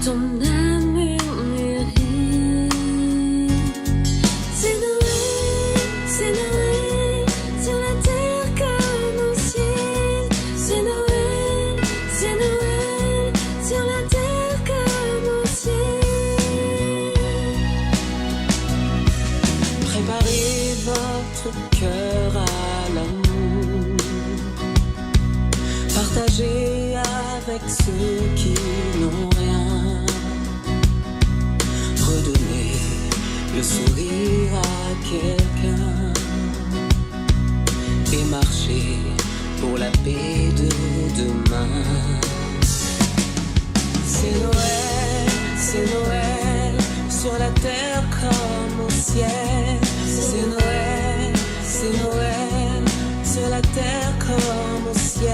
ton âme mûrit. C'est Noël sur la terre comme au ciel. C'est Noël sur la terre comme au ciel. Préparez votre cœur à l'amour, partagez avec ceux qui n'ont rien, redonnez le sourire à quelqu'un et marchez pour la paix de demain. C'est Noël sur la terre comme au ciel. C'est Noël sur la terre comme au ciel.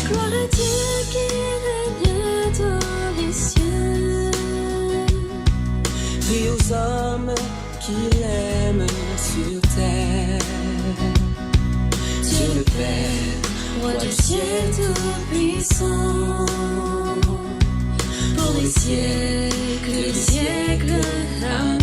Gloire à Dieu qui règne dans les cieux. Prie aux hommes qui l'aiment sur terre. Dieu le Père, Roi du ciel tout-puissant, pour les siècles des siècles. Amen.